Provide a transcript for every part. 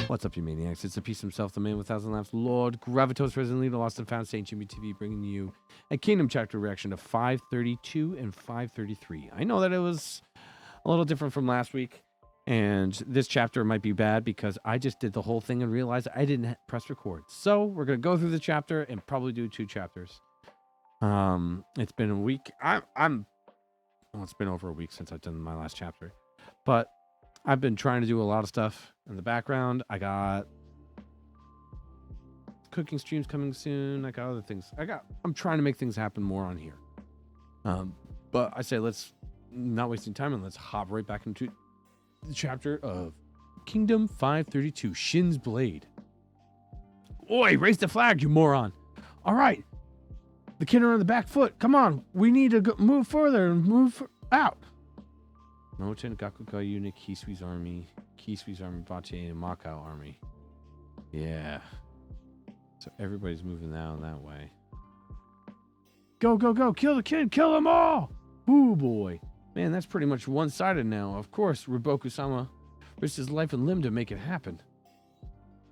What's up, you maniacs? It's the Peace himself, the man with 1,000 laughs, Lord Gravitos, Resident Leader, Lost and Found, Saint Jimmy TV, bringing you a Kingdom chapter reaction to 532 and 533. I know that it was a little different from last week, and this chapter might be bad because I just did the whole thing and realized I didn't press record. So we're going to go through the chapter and probably do 2 chapters. It's been a week. Well, it's been over a week since I've done my last chapter, but I've been trying to do a lot of stuff in the background. I got cooking streams coming soon. I got other things. I'm trying to make things happen more on here. But I say let's not wasting time and let's hop right back into the chapter of Kingdom 532, Shin's Blade. Oi, raise the flag, you moron. All right. The kid are on the back foot. Come on. We need to move further and move out. Moten, Gakuga unit, Kisui's army, Bache, and Makao army. Yeah. So everybody's moving down that way. Go, go, go. Kill the kid. Kill them all. Ooh, boy. Man, that's pretty much one-sided now. Of course, Riboku-sama risked his life and limb to make it happen.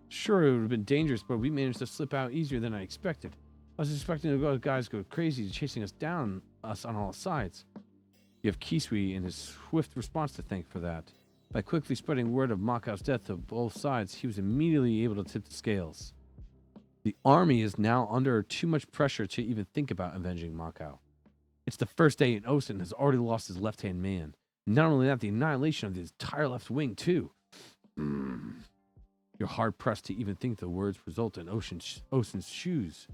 Sure, it would have been dangerous, but we managed to slip out easier than I expected. I was expecting the guys go crazy, chasing us down on all sides. You have Kisui and his swift response to thank for that. By quickly spreading word of Makao's death to both sides, he was immediately able to tip the scales. The army is now under too much pressure to even think about avenging Makao. It's the first day and Osen has already lost his left-hand man. Not only that, the annihilation of the entire left wing, too. You're hard-pressed to even think the words result in Osen's shoes.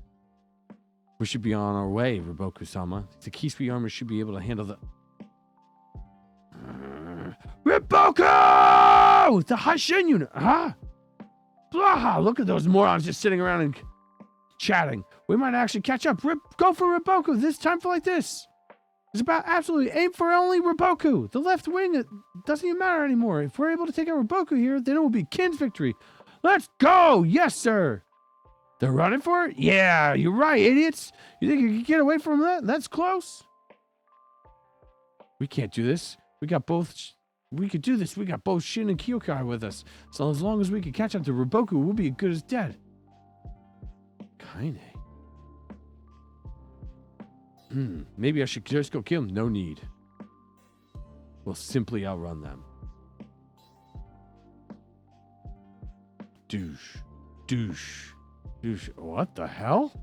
We should be on our way, Riboku-sama. The Kisui army should be able to handle the... Riboku! The Hashin unit, huh? Blah! Look at those morons just sitting around and chatting. We might actually catch up. Go for Riboku this time for like this. It's about absolutely aim for only Riboku. The left wing, it doesn't even matter anymore. If we're able to take out Riboku here, then it will be Kin's victory. Let's go! Yes, sir! They're running for it? Yeah, you're right, idiots. You think you can get away from that? That's close. We can't do this. We could do this. We got both Shin and Kyokai with us. So as long as we can catch up to Riboku, we'll be as good as dead. Kaine. Maybe I should just go kill him. No need. We'll simply outrun them. Douche. Douche. Douche. What the hell?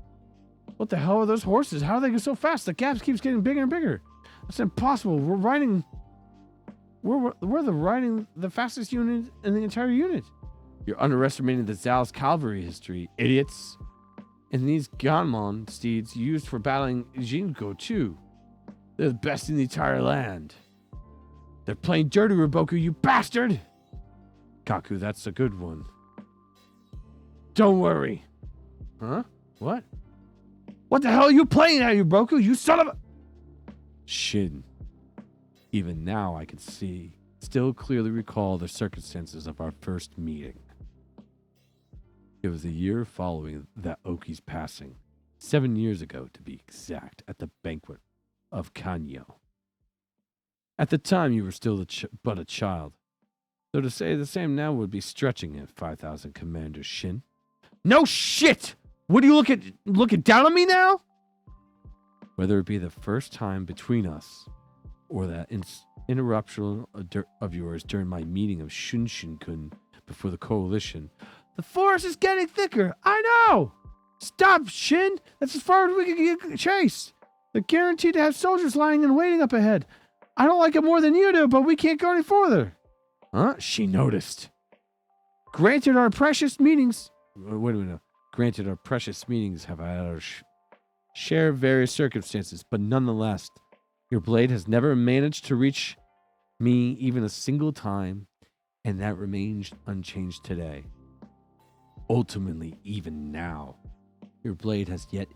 What the hell are those horses? How are they go so fast? The gap keeps getting bigger and bigger. That's impossible. We're riding the fastest unit in the entire unit. You're underestimating the Zal's cavalry history, idiots. And these Ganmon steeds used for battling Jinko too. They're the best in the entire land. They're playing dirty, Riboku, you bastard! Kaku, that's a good one. Don't worry. Huh? What? What the hell are you playing at, Riboku? You son of a... Shin. Even now I can still clearly recall the circumstances of our first meeting. It was a year following that Oki's passing, 7 years ago to be exact, at the banquet of Kanyo. At the time you were still but a child, though to say the same now would be stretching it, 5,000 Commander Shin. No shit! What are you looking down on me now? Whether it be the first time between us, or that interruption of yours during my meeting of Shunshin-kun before the coalition, the forest is getting thicker. I know! Stop, Shin! That's as far as we can get chased. They're guaranteed to have soldiers lying and waiting up ahead. I don't like it more than you do, but we can't go any further. Huh? She noticed. Granted our precious meetings... Wait a minute. Granted our precious meetings have had our share of various circumstances, but nonetheless... Your blade has never managed to reach me even a single time, and that remains unchanged today. Ultimately, even now, your blade has yet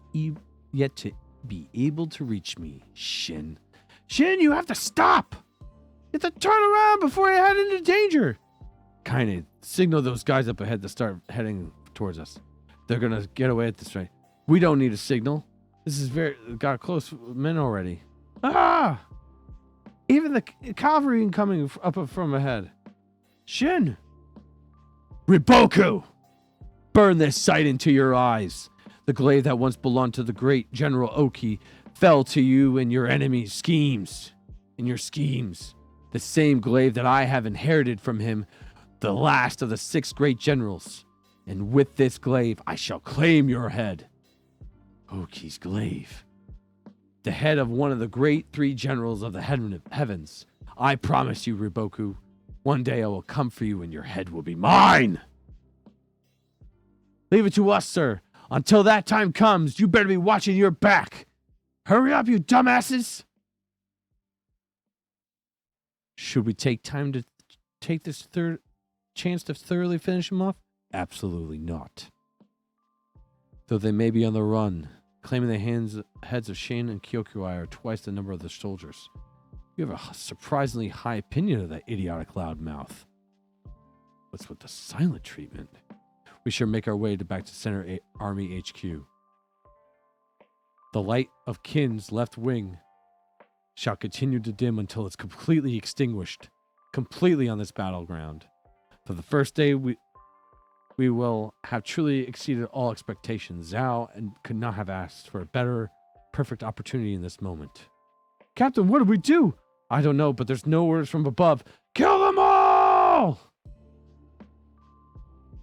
to be able to reach me, Shin. Shin, you have to stop! You have to turn around before you head into danger! Kaine, signal those guys up ahead to start heading towards us. They're gonna get away at this rate. We don't need a signal. This is got close men already. Ah! Even the cavalry coming up from ahead. Shin! Riboku! Burn this sight into your eyes. The glaive that once belonged to the great General Oki fell to you in your enemy's schemes. In your schemes. The same glaive that I have inherited from him, the last of the 6 great generals. And with this glaive, I shall claim your head. Oki's glaive. The head of one of the great 3 generals of the heavens. I promise you, Riboku, one day I will come for you and your head will be mine. Leave it to us, sir. Until that time comes, you better be watching your back. Hurry up, you dumbasses. Should we take time to take this third chance to thoroughly finish him off? Absolutely not. Though they may be on the run, claiming the heads of Shane and Kyokuai are twice the number of the soldiers. You have a surprisingly high opinion of that idiotic loudmouth. What's with the silent treatment? We should make our way back to Center Army HQ. The light of Kin's left wing shall continue to dim until it's completely extinguished, completely on this battleground. For the first day, we will have truly exceeded all expectations. Zhao and could not have asked for a better, perfect opportunity in this moment. Captain, what do we do? I don't know, but there's no orders from above. Kill them all!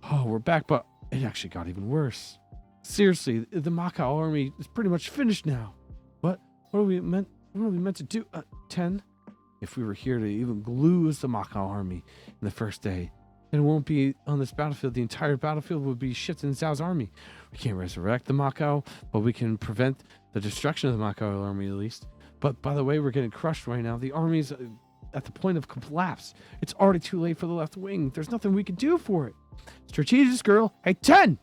Oh, we're back, but it actually got even worse. Seriously, the Macau army is pretty much finished now. What are we meant to do? 10? If we were here to even lose the Macau army in the first day, then it won't be on this battlefield. The entire battlefield would be shifted in Zhao's army. We can't resurrect the Macau, but we can prevent the destruction of the Macau army at least. But by the way, we're getting crushed right now. The army's at the point of collapse. It's already too late for the left wing. There's nothing we can do for it. Strategist girl. Hey, 10!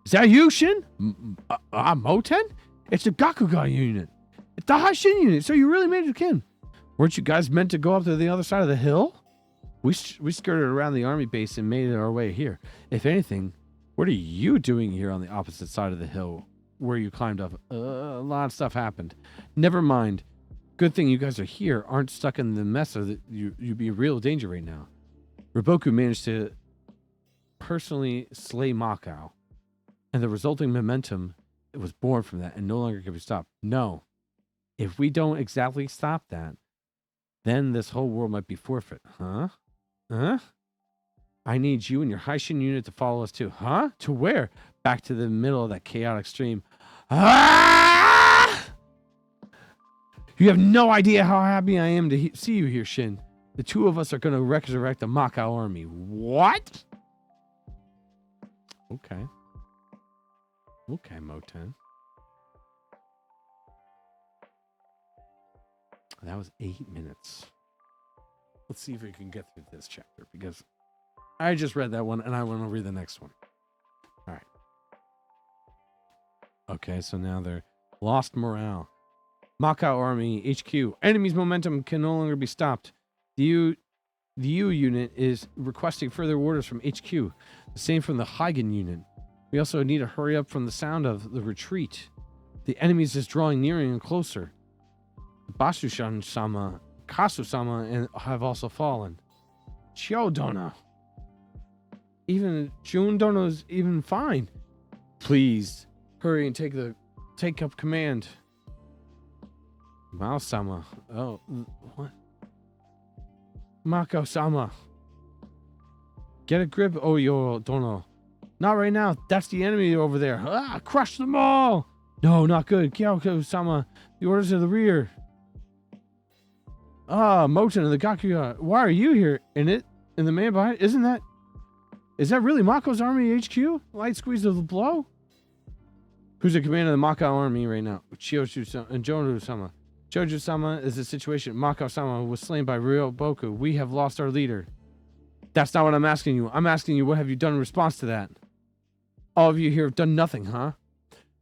Is that you, Shin? Moten? It's the Gakuga unit. It's the Haishin unit. So you really made it, Kin. Weren't you guys meant to go up to the other side of the hill? We skirted around the army base and made our way here. If anything, what are you doing here on the opposite side of the hill where you climbed up? A lot of stuff happened. Never mind. Good thing you guys are here, aren't stuck in the mess of you'd be in real danger right now. Riboku managed to personally slay Macau, and the resulting momentum was born from that and no longer can be stopped. No. If we don't exactly stop that, then this whole world might be forfeit. Huh? I need you and your Haishin unit to follow us too. Huh? To where? Back to the middle of that chaotic stream. Ah! You have no idea how happy I am to see you here, Shin. The 2 of us are going to resurrect the Macau army. What? Okay. Okay, Moten. That was 8 minutes. Let's see if we can get through this chapter, because I just read that one and I want to read the next one. All right. Okay, so now they're lost morale. Macau army HQ. Enemy's momentum can no longer be stopped. The U unit is requesting further orders from HQ. The same from the Hagen unit. We also need to hurry up from the sound of the retreat. The enemies is drawing nearer and closer. Basushan-sama, Kasu-sama and have also fallen. Chiodona. Even Jundono's even fine. Please hurry and take up command. Mao-sama. Oh, what? Mako-sama. Get a grip, Oyo Dono. Not right now. That's the enemy over there. Ah, crush them all. No, not good. Kyoko-sama. The orders of the rear. Ah, Moten and the Gakuga. Why are you here? And the man behind, is that really Mako's army HQ? Light squeeze of the blow? Who's the commander of the Mako army right now? Chiyoju-sama and Joju-sama. Joju-sama is the situation. Mako-sama was slain by Riboku. We have lost our leader. That's not what I'm asking you. I'm asking you, what have you done in response to that? All of you here have done nothing, huh?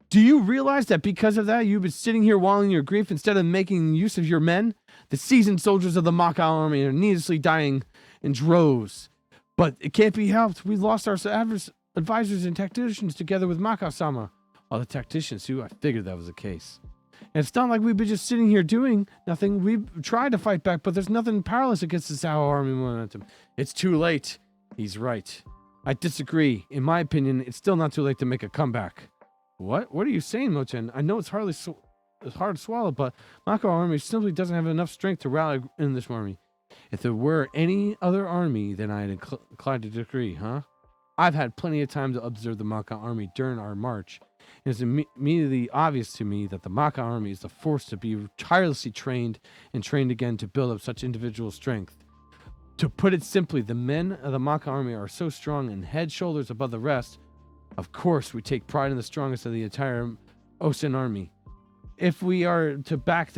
Do you realize that because of that, you've been sitting here wallowing in your grief instead of making use of your men? The seasoned soldiers of the Mako army are needlessly dying in droves. But it can't be helped. We lost our advisors and tacticians together with Mako-sama. All the tacticians too. I figured that was the case. And it's not like we've been just sitting here doing nothing. We've tried to fight back, but there's nothing powerless against the Zhao army momentum. It's too late. He's right. I disagree. In my opinion, it's still not too late to make a comeback. What? What are you saying, Mochen? I know it's it's hard to swallow, but Mako army simply doesn't have enough strength to rally in this army. If there were any other army, then I'd inclined to disagree, huh? I've had plenty of time to observe the Maka army during our march. It's immediately obvious to me that the Maka army is the force to be tirelessly trained and trained again to build up such individual strength. To put it simply, the men of the Maka army are so strong and head shoulders above the rest. Of course, we take pride in the strongest of the entire Osen army. If we are to back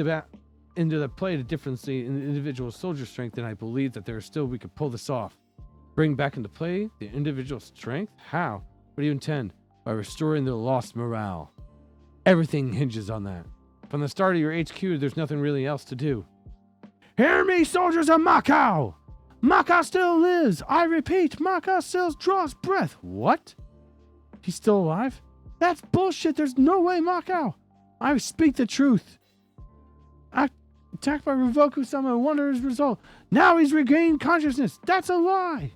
into the play the difference in individual soldier strength, then I believe that we could pull this off. Bring back into play the individual strength? How? What do you intend? By restoring the lost morale. Everything hinges on that. From the start of your HQ, there's nothing really else to do. Hear me, soldiers of Makau! Makau still lives! I repeat, Makau still draws breath. What? He's still alive? That's bullshit. There's no way, Makau. I speak the truth. Attacked by Revoku-sama and wonder his result. Now he's regained consciousness. That's a lie.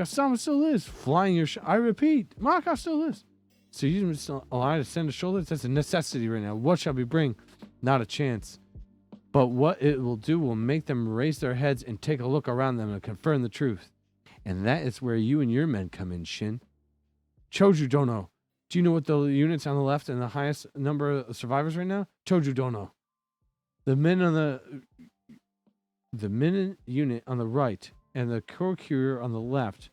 Sama still lives. Flying your I repeat, Makau still lives. So you still alive to send a shoulder? That's a necessity right now. What shall we bring? Not a chance. But what it will do will make them raise their heads and take a look around them and confirm the truth. And that is where you and your men come in, Shin. Choju Dono. Do you know what the units on the left and the highest number of survivors right now? Choju Dono. The men on the Minin unit on the right and the Kokure on the left.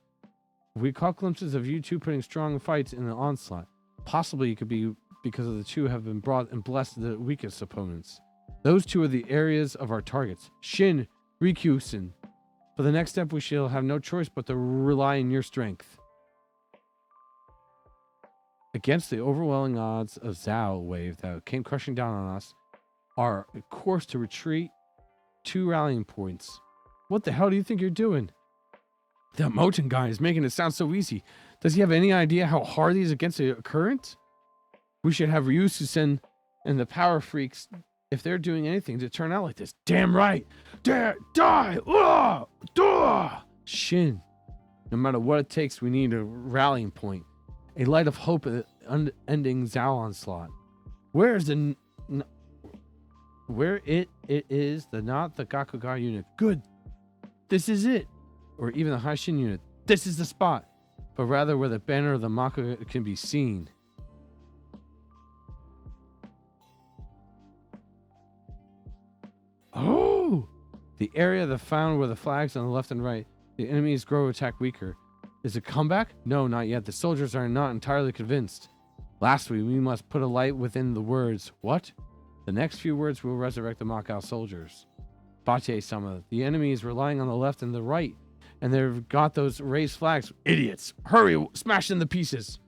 We caught glimpses of you two putting strong fights in the onslaught. Possibly it could be because of the two have been brought and blessed the weakest opponents. Those two are the areas of our targets. Shin, Rikusen. For the next step, we shall have no choice but to rely on your strength. Against the overwhelming odds of Zao wave that came crushing down on us, our course to retreat, 2 rallying points. What the hell do you think you're doing? That Moten guy is making it sound so easy. Does he have any idea how hard he is against a current? We should have Ryususen and the power freaks if they're doing anything to turn out like this. Damn right! Die! Shin. No matter what it takes, we need a rallying point. A light of hope at the ending Zao onslaught. Where is the... Where it is, not the Gakuga unit. Good. This is it. Or even the Haishin unit. This is the spot. But rather where the banner of the Maka can be seen. Oh! The area of the found where the flags on the left and right. The enemies grow attack weaker. Is it comeback? No, not yet. The soldiers are not entirely convinced. Lastly, we must put a light within the words. What? The next few words will resurrect the Makau soldiers. Bate-sama, the enemy is relying on the left and the right, and they've got those raised flags. Idiots! Hurry, smash them to pieces.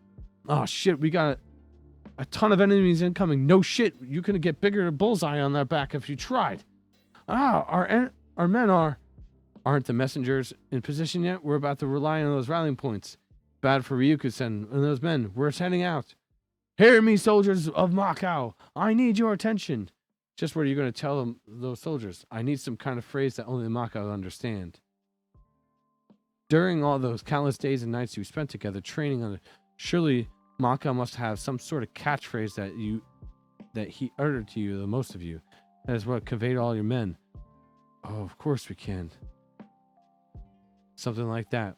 Oh shit, we got a ton of enemies incoming. No shit, you couldn't get bigger bullseye on that back if you tried. Our men aren't the messengers in position yet. We're about to rely on those rallying points. Bad for Ryukusen and those men. We're heading out. Hear me, soldiers of Makau. I need your attention. Just what are you going to tell them, those soldiers? I need some kind of phrase that only the Makau understand. During all those countless days and nights you spent together training on it, surely Makau must have some sort of catchphrase that he uttered to you, the most of you. That is what conveyed to all your men. Oh, of course we can. Something like that.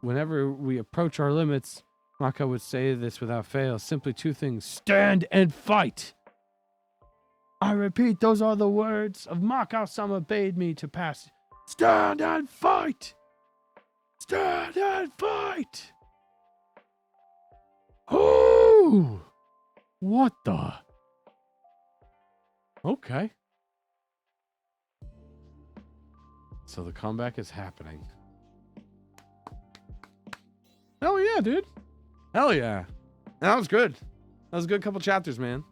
Whenever we approach our limits, Makau would say this without fail. Simply 2 things. Stand and fight! I repeat, those are the words of Makau-sama bade me to pass. Stand and fight! Stand and fight! Oh! What the? Okay. So the comeback is happening. Hell yeah, dude. Hell yeah. That was good. That was a good couple chapters, man.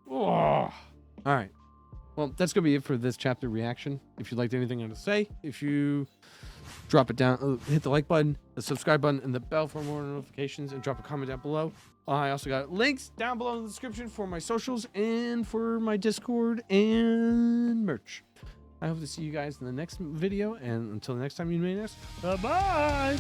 Oh. All right. Well, that's going to be it for this chapter reaction. If you liked anything I had to say, if you drop it down, hit the like button, the subscribe button, and the bell for more notifications, and drop a comment down below. I also got links down below in the description for my socials and for my Discord and merch. I hope to see you guys in the next video. And until the next time, you may bye-bye.